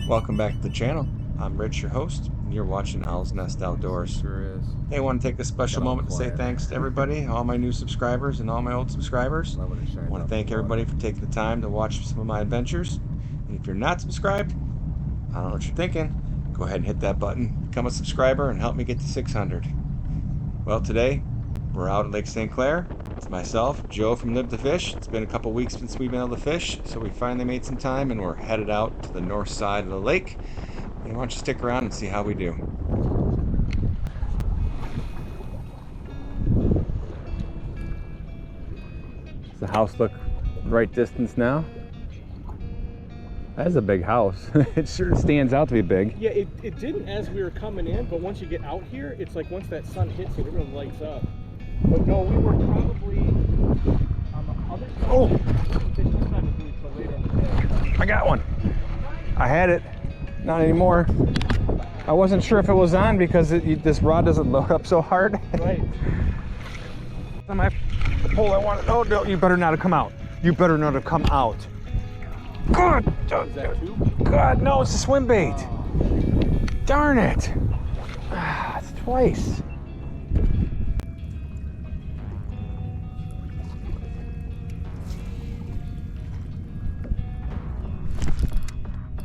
Welcome back to the channel. I'm Rich, your host, and you're watching Owl's Nest Outdoors. Sure is. Hey, I want to take a special moment to say thanks to everybody, all my new subscribers and all my old subscribers. I want to thank everybody for taking the time to watch some of my adventures. And if you're not subscribed, I don't know what you're thinking. Go ahead and hit that button, become a subscriber, and help me get to 600. Well, today, we're out at Lake St. Clair. It's myself, Joe from Live to Fish. It's been a couple weeks since we've been able to fish, so we finally made some time and we're headed out to the north side of the lake. And why don't you stick around and see how we do. Does the house look the right distance now? That is a big house. It sure stands out to be big. Yeah, it didn't as we were coming in, but once you get out here, it's like once that sun hits it, it really lights up. But no, we were probably on the other side. Oh! This side was really till later in the day. I got one. I had it. Not anymore. I wasn't sure if it was on because this rod doesn't load up so hard. Right. The pole I wanted. Oh, no, you better not have come out. You better not have come out. God! Is that two? God, no, it's a swim bait. Darn it. It's twice.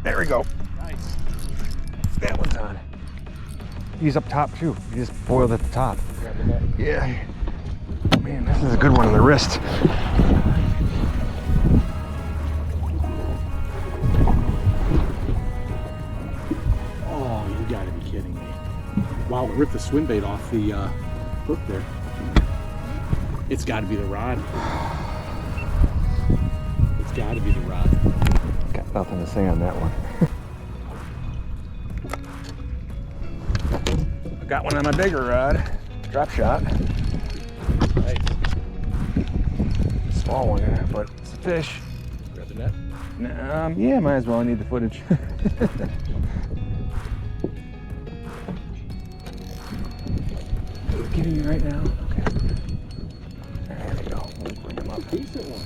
There we go. Nice. That one's on. He's up top too. He just boiled at the top. Grab the net. Yeah. Man, this is a good one on the wrist. Oh, you gotta be kidding me. Wow, ripped the swim bait off the hook there. It's gotta be the rod. It's gotta be the rod. Got nothing to say on that one. I got one on my bigger rod. Drop shot. Nice. Small one, but it's a fish. Grab the net. Yeah, might as well. I need the footage. Giving you right now. Okay. There we go. We'll bring him up. Decent one.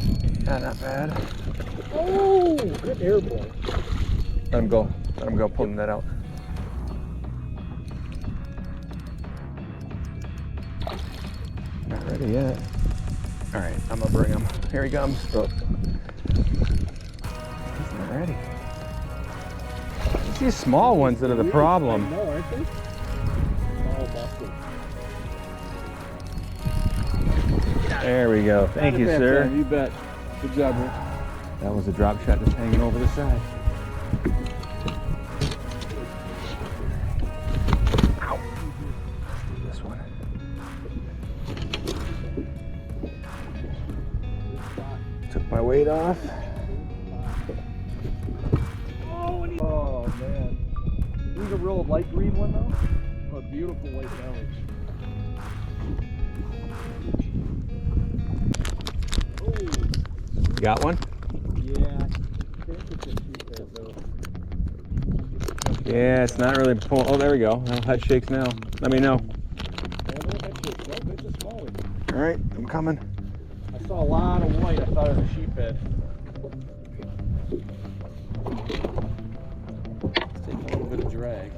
Yeah, not bad. Oh, good airborne. Let him go. Let him go. Pulling that out. Not ready yet. All right, I'm gonna bring him. Here he comes. Oh. He's not ready. It's these small ones that are the problem. No, aren't they? Oh, busted. There we go. Thank you, sir. You bet. Good job, man. That was a drop shot that's hanging over the side. Ow. This one. Took my weight off. Oh, man. These a real light green one, though? Oh, beautiful white belly. Got one? Yeah. I think it's a sheephead, though. Yeah, it's not really pulling. Oh, there we go. Well, head shakes now. Let me know. Yeah, no, actually, no, it's a small one. All right, I'm coming. I saw a lot of white. I thought it was a sheephead. It's taking a little bit of drag.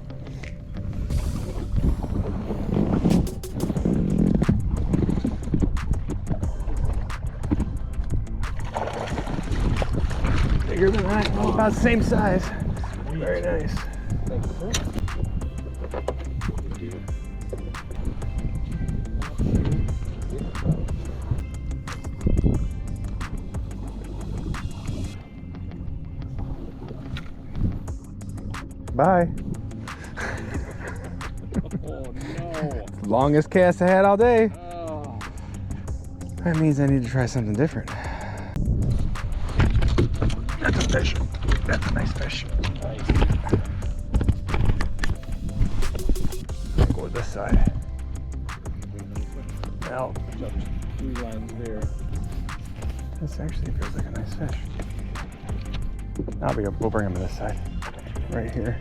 Bigger than that. Oh, about the same size. Very nice. Thanks, sir. Bye. Oh, no. Longest cast I had all day. Oh. That means I need to try something different. That's a fish. That's a nice fish. Nice. Go with this side. Now, Three lines there. this actually feels like a nice fish. We'll bring him to this side. Right here.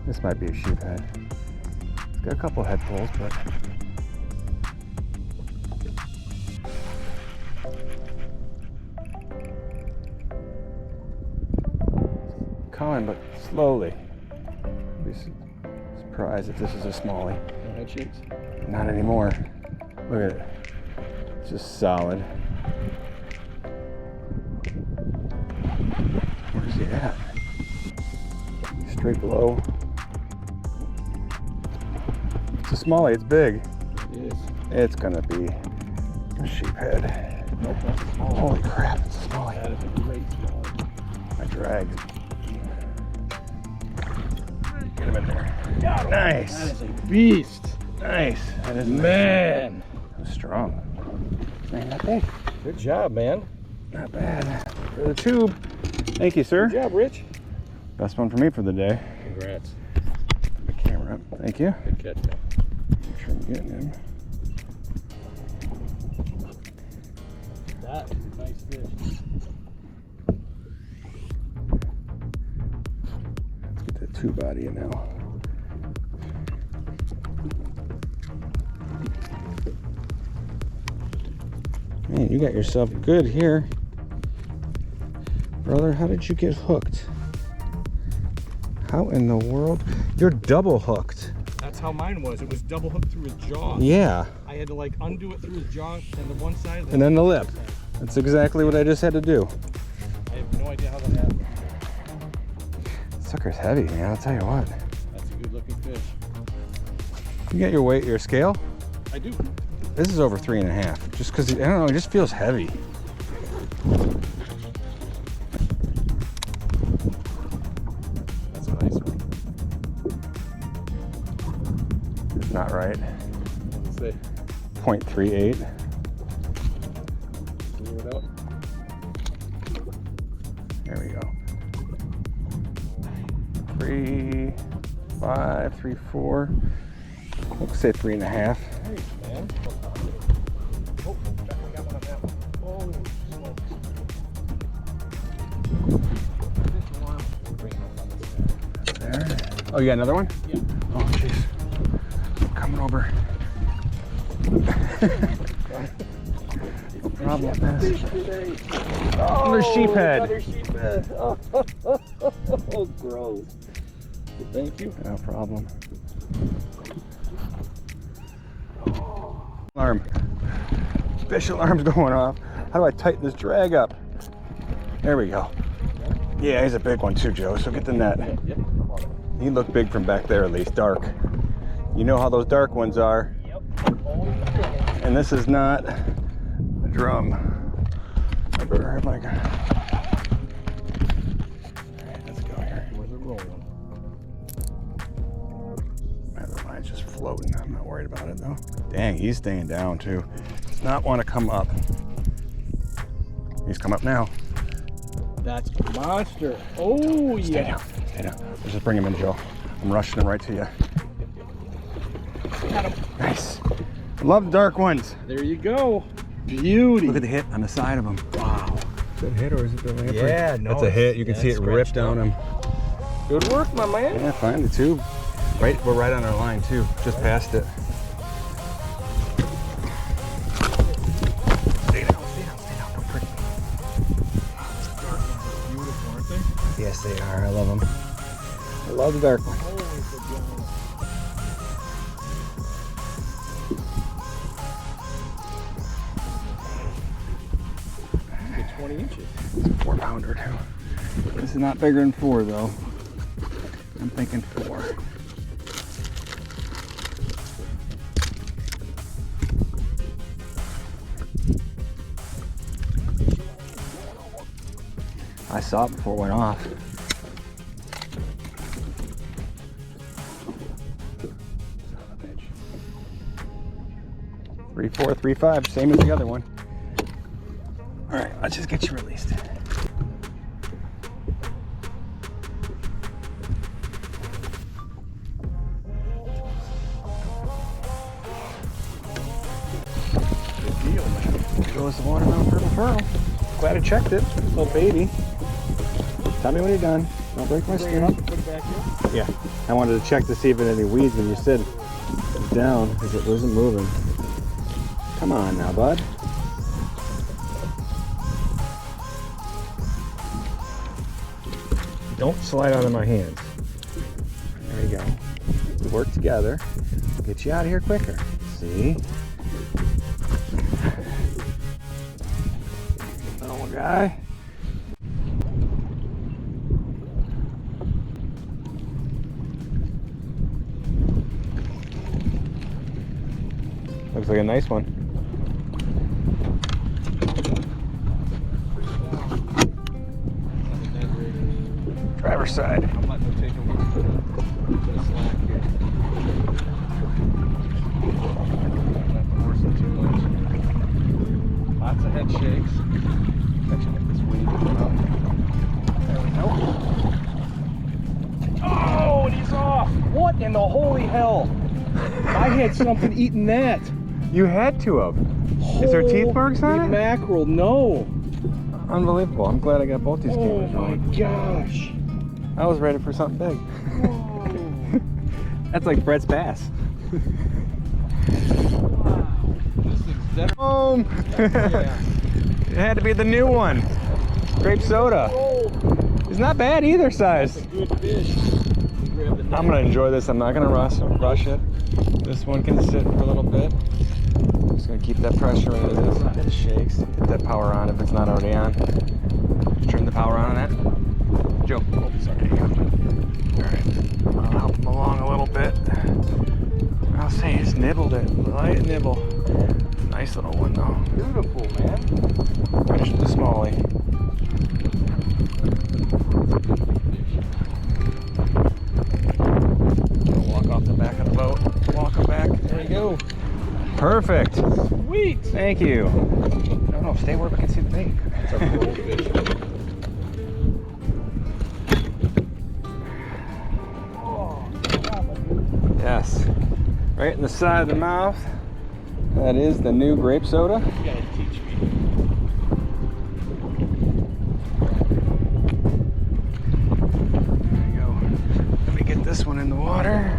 This might be a sheephead. It's got a couple head pulls, but coming, but slowly. Be surprised if this is a Smallie. No head shakes? Not anymore. Look at it. It's just solid. Where's he at? Straight below. It's a Smallie, it's big. It is. It's gonna be a sheephead. Nope, that's a small. Holy crap, it's a Smallie. That is a great small. I dragged. Get him in there. Nice. That is a beast. Nice. That is Man. That was strong. Man, not bad. Good job, man. Not bad. For the tube. Thank you, sir. Good job, Rich. Best one for me for the day. Congrats. Put the camera up. Thank you. Good catch, man. Make sure I'm getting him. That is a nice fish. Let's get that two body in now. Man, you got yourself good here. Brother, how did you get hooked? How in the world? You're double hooked. That's how mine was. It was double hooked through his jaw. Yeah. I had to like undo it through his jaw and the one side. And then the lip. That's exactly what I just had to do. I have no idea how that happened. Sucker's heavy, man. I'll tell you what. That's a good looking fish. You got your weight, your scale? I do. This is over 3.5. Just because, I don't know, it just feels heavy. That's a nice one. It's not right. What does it say? 0.38. Clear it out. There we go. 3, 5, 3, 4. We'll say 3.5. Nice, man. Oh, definitely got one on that one. Oh, smokes. This one. Bring it up on this side. There. Oh, you got another one? Yeah. Oh, jeez. Coming over. No problem. Another sheephead. Another sheephead. Oh, gross. Thank you. No problem. Alarm. Special alarm's going off. How do I tighten this drag up? There we go. Yeah, he's a big one too, Joe, so get the net. Yep. He looked big from back there, at least dark. You know how those dark ones are. Yep. And this is not a drum. I better have my gun. Alright, let's go here. Where's it rolling? Never mind, it's just floating. I'm not worried about it though. Dang, he's staying down too. Does not want to come up. He's come up now. That's a monster. Oh, Stay yeah. down. Stay down. Let's just bring him in, Joe. I'm rushing him right to you. Got him. Nice. Love the dark ones. There you go. Beauty. Look at the hit on the side of him. Wow. Is it a hit or is it the lamprey? Yeah, no. It's a hit. You can see it rip down him. Good work, my man. Yeah, find the tube. Right, we're right on our line too. Just past it. Stay down. Don't prick me. Dark ones are beautiful, aren't they? Yes, they are. I love them. I love the dark one. Holy good job. Get 20 inches. It's a 4-pounder too. This is not bigger than 4 though. I'm thinking 4. I saw it before it went off. Son of a bitch. 3-4, 3-5, same as the other one. All right, let's just get you released. Good deal, man. There goes the watermelon purple pearl. Glad I checked it. Little baby. Tell me when you're done. Don't break my Bring it up skin. and put it back here. Yeah. I wanted to check to see if it had any weeds when you said it was down because it wasn't moving. Come on now, bud. Don't slide out of my hands. There you go. We work together. We'll get you out of here quicker. See? Little guy. Looks like a nice one. Driver's side. I'm letting them take a bit of slack here. Not to force it too much. Lots of head shakes. Catching it this week. There we go. Oh, and he's off! What in the holy hell? I had something eating that. You had to have. Is there teeth marks on it? Mackerel, no. Unbelievable. I'm glad I got both these cameras Oh my rolling. gosh. I was ready for something big. Whoa. That's like Brett's bass. Wow. This is better. Yeah. It had to be the new one. Grape Soda. Oh, It's not bad either size. that's a good fish. Grab the net. I'm gonna enjoy this. I'm not gonna rush it. This one can sit for a little bit. I'm just gonna keep that pressure in it. It shakes. Hit that power on if it's not already on. Turn the power on that. Joe. Oh, sorry. There you go. All right. I'll help him along a little bit. I'll say he's nibbled it. Light nibble. Nice little one though. Beautiful, man. Finish with the Smallie. Walk off the back of the boat. Walk her back. There you go. Perfect. Sweet. Thank you. No, stay where we can see the bait. It's our goldfish. Yes. Right in the side of the mouth. That is the new grape soda. You gotta teach me. There you go. Let me get this one in the water.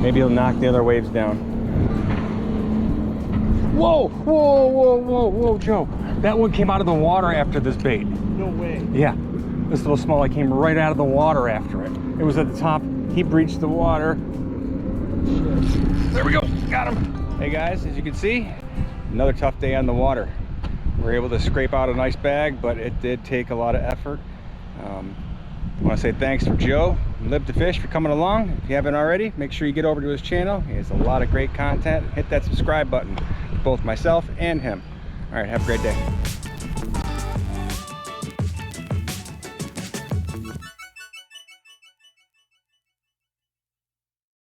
Maybe he'll knock the other waves down. Whoa, whoa, whoa, whoa, whoa, Joe. That one came out of the water after this bait. No way. Yeah, this little Smallie came right out of the water after it. It was at the top, he breached the water. There we go, got him. Hey guys, as you can see, another tough day on the water. We were able to scrape out a nice bag, but it did take a lot of effort. I want to say thanks for Joe, Live to Fish, for coming along. If you haven't already, make sure you get over to his channel. He has a lot of great content. Hit that subscribe button for both myself and him. All right, have a great day.